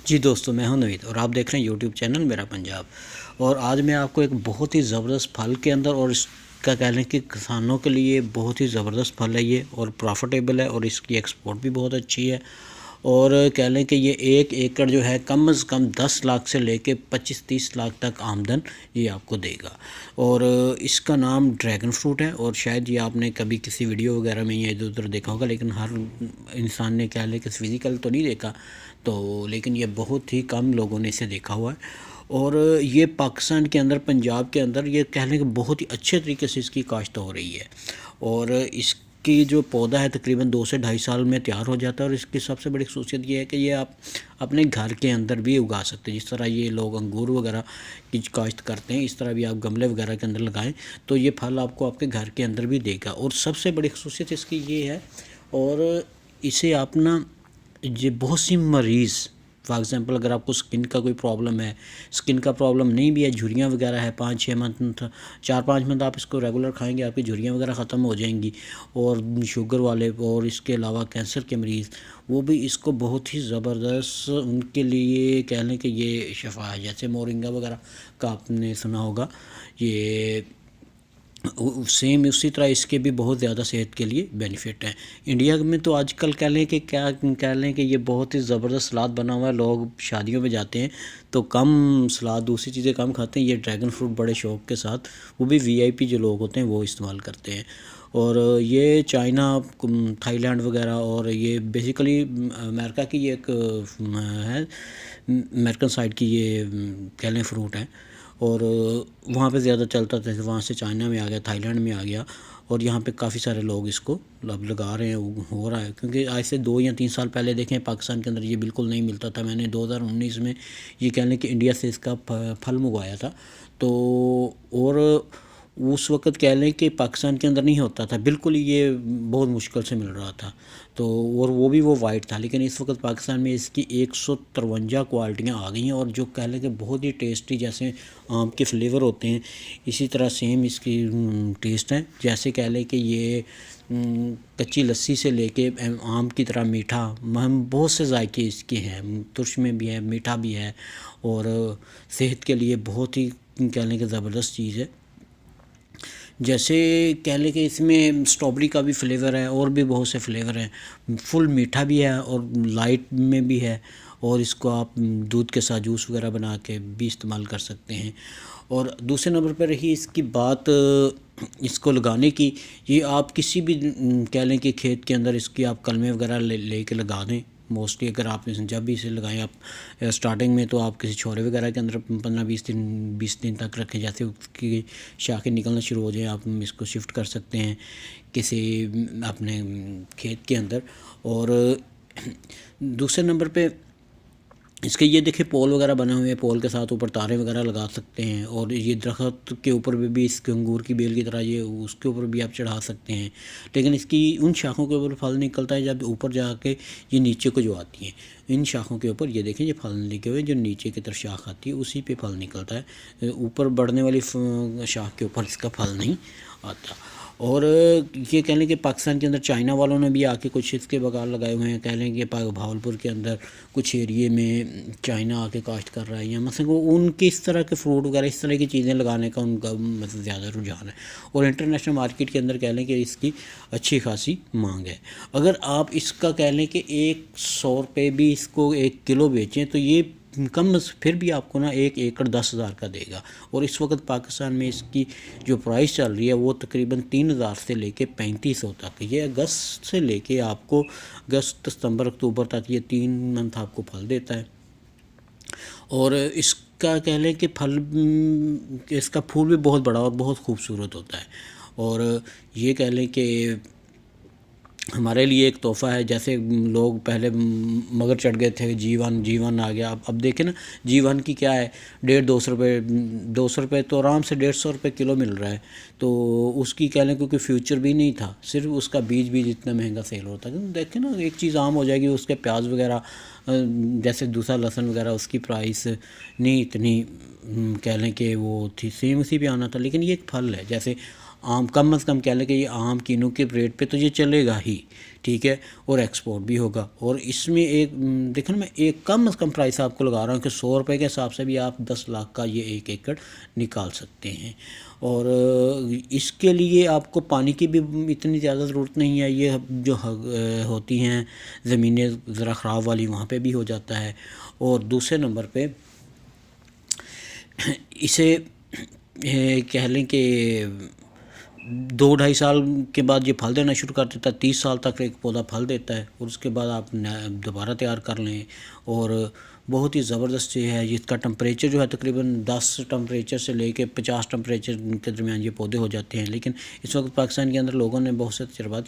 जी दोस्तों, मैं हूं नवीद और आप देख रहे हैं यूट्यूब चैनल मेरा पंजाब। और आज मैं आपको एक बहुत ही ज़बरदस्त फल के अंदर, और इसका कह लें कि किसानों के लिए बहुत ही ज़बरदस्त फल है ये, और प्रॉफिटेबल है, और इसकी एक्सपोर्ट भी बहुत अच्छी है। और कह लें कि ये 1 एकड़ जो है कम से कम 10 लाख से लेके 25-30 लाख तक आमदन ये आपको देगा। और इसका नाम ड्रैगन फ्रूट है, और शायद ये आपने कभी किसी वीडियो वगैरह में या इधर उधर देखा होगा, लेकिन हर इंसान ने कह लें कि फिज़िकल तो नहीं देखा, तो लेकिन ये बहुत ही कम लोगों ने इसे देखा हुआ है। और ये पाकिस्तान के अंदर, पंजाब के अंदर ये कह लें कि बहुत ही अच्छे तरीके से इसकी काश्त हो रही है। और इसकी जो पौधा है तकरीबन 2 से 2.5 साल में तैयार हो जाता है। और इसकी सबसे बड़ी ख़ुशियत ये है कि ये आप अपने घर के अंदर भी उगा सकते हैं। जिस तरह ये लोग अंगूर वगैरह की काश्त करते हैं, इस तरह भी आप गमले वगैरह के अंदर लगाएं तो ये फल आपको आपके घर के अंदर भी देगा। और सबसे बड़ी ख़ुशियत इसकी ये है, और इसे आप ना, ये बहुत सी मरीज़, फॉर एग्ज़ाम्पल अगर आपको स्किन का कोई प्रॉब्लम है, स्किन का प्रॉब्लम नहीं भी है, झुर्रियाँ वगैरह है, 5-6 मंथ 4-5 मंथ आप इसको रेगुलर खाएंगे, आपकी झुर्रियाँ वगैरह ख़त्म हो जाएंगी। और शुगर वाले, और इसके अलावा कैंसर के मरीज़, वो भी इसको बहुत ही ज़बरदस्त, उनके लिए कह लें कि ये शफ़ा है। जैसे मोरिंगा वगैरह का आपने सुना होगा, ये सेम उसी तरह इसके भी बहुत ज़्यादा सेहत के लिए बेनिफिट हैं। इंडिया में तो आजकल कह लें कि क्या कह लें कि ये बहुत ही ज़बरदस्त सलाद बना हुआ है। लोग शादियों में जाते हैं तो कम सलाद, दूसरी चीज़ें कम खाते हैं, ये ड्रैगन फ्रूट बड़े शौक़ के साथ, वो भी वीआईपी जो लोग होते हैं वो इस्तेमाल करते हैं। और ये चाइना, थाईलैंड वगैरह, और ये बेसिकली अमेरिका की ये एक है, अमेरिकन साइड की ये कह लें फ्रूट है। और वहाँ पे ज़्यादा चलता था, वहाँ से चाइना में आ गया, थाईलैंड में आ गया, और यहाँ पे काफ़ी सारे लोग इसको अब लगा रहे हैं, हो रहा है। क्योंकि आज से 2 या 3 साल पहले देखें, पाकिस्तान के अंदर ये बिल्कुल नहीं मिलता था। मैंने 2019 में ये कह लें कि इंडिया से इसका फल मंगवाया था, तो और उस वक़्त कह लें कि पाकिस्तान के अंदर नहीं होता था बिल्कुल, ये बहुत मुश्किल से मिल रहा था। तो और वो भी वो वाइट था। लेकिन इस वक्त पाकिस्तान में इसकी 153 क्वालिटियाँ आ गई हैं, और जो कह लें कि बहुत ही टेस्टी, जैसे आम के फ्लेवर होते हैं इसी तरह सेम इसकी टेस्ट है। जैसे कह लें कि ये कच्ची लस्सी से लेके आम की तरह मीठा, हम बहुत से जायके इसके हैं, तुर्श में भी है, मीठा भी है, और सेहत के लिए बहुत ही कह लें कि ज़बरदस्त चीज़ है। जैसे कह लें कि इसमें स्ट्रॉबेरी का भी फ्लेवर है, और भी बहुत से फ्लेवर हैं। फुल मीठा भी है और लाइट में भी है, और इसको आप दूध के साथ जूस वगैरह बना के भी इस्तेमाल कर सकते हैं। और दूसरे नंबर पर रही इसकी बात इसको लगाने की, ये आप किसी भी कह लें कि खेत के अंदर इसकी आप कलमे वगैरह ले के लगा दें। मोस्टली अगर आप जब भी इसे लगाएं, आप स्टार्टिंग में तो आप किसी छोरे वगैरह के अंदर 15-20 दिन तक रखें। जैसे उसकी शाखें निकलना शुरू हो जाए, आप इसको शिफ्ट कर सकते हैं किसी अपने खेत के अंदर। और दूसरे नंबर पे इसके ये देखिए पोल वगैरह बने हुए हैं, पोल के साथ ऊपर तारे वगैरह लगा सकते हैं। और ये दरख्त के ऊपर भी इसके अंगूर की बेल की तरह ये उसके ऊपर भी आप चढ़ा सकते हैं। लेकिन इसकी उन शाखों के ऊपर फल निकलता है जब ऊपर जाके ये नीचे को जो आती हैं, इन शाखों के ऊपर ये देखें ये फल निकले हुए, जो नीचे की तरफ शाख आती है उसी पे फल निकलता है। ऊपर बढ़ने वाली शाख के ऊपर इसका फल नहीं आता। और ये कह लें कि पाकिस्तान के अंदर चाइना वालों ने भी आके कुछ इसके बगान लगाए हुए हैं। कह लें कि भावलपुर के अंदर कुछ एरिए में चाइना आके काश्त कर रहा है, या मतलब वो उनके इस तरह के फ्रूट वगैरह, इस तरह की चीज़ें लगाने का उनका मतलब ज़्यादा रुझान है। और इंटरनेशनल मार्केट के अंदर कह लें कि इसकी अच्छी खासी मांग है। अगर आप इसका कह लें कि 100 रुपये भी इसको 1 किलो बेचें तो ये कम फिर भी आपको ना 1 एकड़ 10,000 का देगा। और इस वक्त पाकिस्तान में इसकी जो प्राइस चल रही है वो तकरीबन 3,000 से लेके 3500 तक। ये अगस्त से लेके आपको अगस्त, सितंबर, अक्टूबर तक ये 3 मंथ आपको फल देता है। और इसका कह लें कि इसका फूल भी बहुत बड़ा और बहुत खूबसूरत होता है। और ये कह लें कि हमारे लिए एक तोहफ़ा है। जैसे लोग पहले मगर चढ़ गए थे, जीवन आ गया। अब देखें ना, जीवन की क्या है, 150-200 रुपये तो आराम से 150 रुपये किलो मिल रहा है। तो उसकी कह लें क्योंकि फ्यूचर भी नहीं था, सिर्फ उसका बीज इतना महंगा सेल होता है। देखें ना, एक चीज़ आम हो जाएगी, उसके प्याज वगैरह जैसे दूसरा लहसुन वगैरह, उसकी प्राइस नहीं इतनी कह लें कि वो थी, सेम उसी पे आना था। लेकिन ये एक फल है, जैसे आम कम अज़ कम कह लें कि ये आम किन्नू के रेट पे तो ये चलेगा ही, ठीक है, और एक्सपोर्ट भी होगा। और इसमें एक देखो ना, मैं एक कम अज़ कम प्राइस आपको लगा रहा हूँ कि 100 रुपये के हिसाब से भी आप 10 लाख का ये 1 एकड़ निकाल सकते हैं। और इसके लिए आपको पानी की भी इतनी ज़्यादा ज़रूरत नहीं है। ये जो होती हैं ज़मीनें ज़रा ख़राब वाली, वहाँ पे भी हो जाता है। और दूसरे नंबर पे इसे कह लें कि 2-2.5 साल के बाद ये फल देना शुरू कर देता है। 30 साल तक एक पौधा फल देता है और उसके बाद आप दोबारा तैयार कर लें। और बहुत ही ज़बरदस्त ये है। इसका टेम्परेचर जो है तकरीबन 10 टेम्परेचर से लेके 50 टेम्परेचर के दरमियान ये पौधे हो जाते हैं। लेकिन इस वक्त पाकिस्तान के अंदर लोगों ने बहुत से तजर्बात